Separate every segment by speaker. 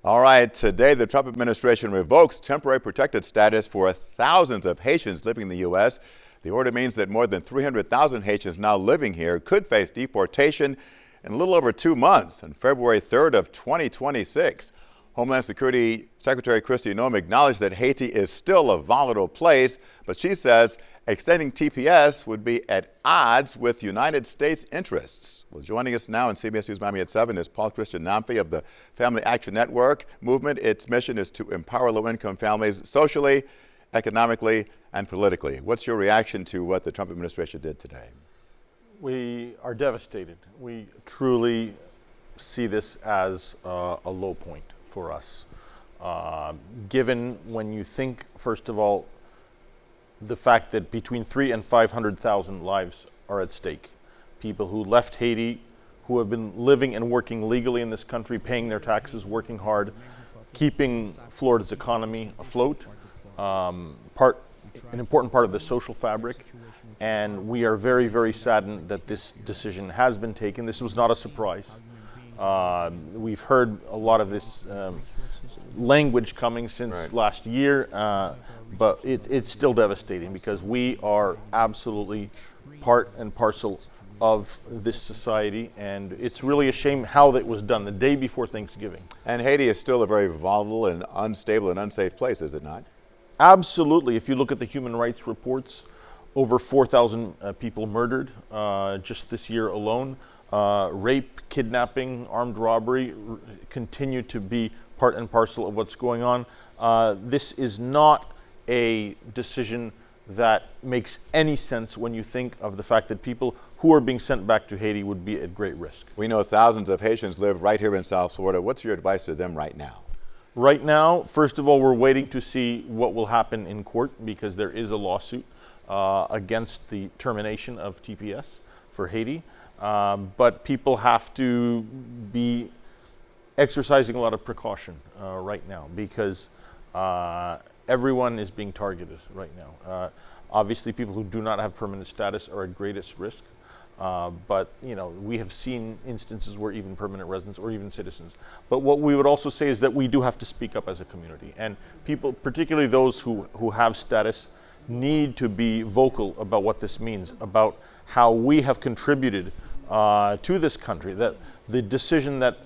Speaker 1: All right, today the Trump administration revokes temporary protected status for thousands of Haitians living in the U.S. The order means that more than 300,000 Haitians now living here could face deportation in a little over 2 months on February 3rd of 2026. Homeland Security Secretary Kristi Noem acknowledged that Haiti is still a volatile place, but she says extending TPS would be at odds with United States interests. Well, joining us now on CBS News Miami at 7 is Paul Christian Namfi of the Family Action Network movement. Its mission is to empower low-income families socially, economically, and politically. What's your reaction to what the Trump administration did today?
Speaker 2: We are devastated. We truly see this as a low point for us. Given when you think, first of all, the fact that between 300,000 and 500,000 lives are at stake. People who left Haiti, who have been living and working legally in this country, paying their taxes, working hard, keeping Florida's economy afloat, an important part of the social fabric. And we are very, very saddened that this decision has been taken. This was not a surprise. We've heard a lot of this language coming since last year, but it's still devastating because we are absolutely part and parcel of this society, and it's really a shame how that was done the day before Thanksgiving.
Speaker 1: And Haiti is still a very volatile and unstable and unsafe place, is it not?
Speaker 2: Absolutely. If you look at the human rights reports, over 4,000 people murdered just this year alone. Rape, kidnapping, armed robbery continue to be part and parcel of what's going on. This is not a decision that makes any sense when you think of the fact that people who are being sent back to Haiti would be at great risk.
Speaker 1: We know thousands of Haitians live right here in South Florida. What's your advice to them right now?
Speaker 2: Right now, first of all, we're waiting to see what will happen in court because there is a lawsuit against the termination of TPS for Haiti. But people have to be exercising a lot of precaution right now because everyone is being targeted right now. Obviously, people who do not have permanent status are at greatest risk. But we have seen instances where even permanent residents or even citizens. But what we would also say is that we do have to speak up as a community, and people, particularly those who have status, need to be vocal about what this means, about how we have contributed to this country, that the decision that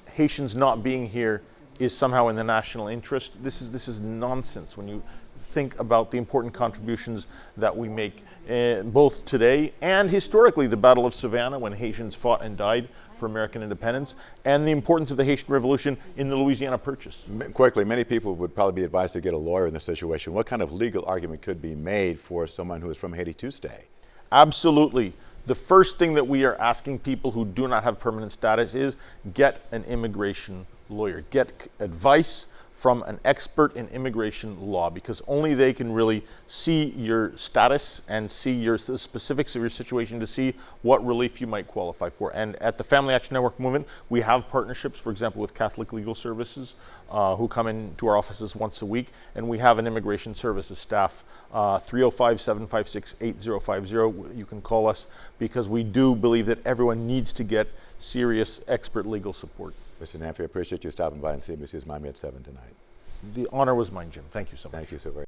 Speaker 2: Haitians not being here is somehow in the national interest. This is nonsense when you think about the important contributions that we make both today and historically, the Battle of Savannah when Haitians fought and died for American independence, and the importance of the Haitian Revolution in the Louisiana Purchase.
Speaker 1: Quickly, many people would probably be advised to get a lawyer in this situation. What kind of legal argument could be made for someone who is from Haiti to stay?
Speaker 2: Absolutely. The first thing that we are asking people who do not have permanent status is get an immigration lawyer. Get advice from an expert in immigration law, because only they can really see your status and see the specifics of your situation to see what relief you might qualify for. And at the Family Action Network movement, we have partnerships, for example, with Catholic Legal Services, who come into our offices once a week, and we have an immigration services staff, 305-756-8050. You can call us because we do believe that everyone needs to get serious expert legal support.
Speaker 1: Mr. Namfi, I appreciate you stopping by and CBS News Miami at 7 tonight.
Speaker 2: The honor was mine, Jim. Thank you so much.
Speaker 1: Thank you so very much.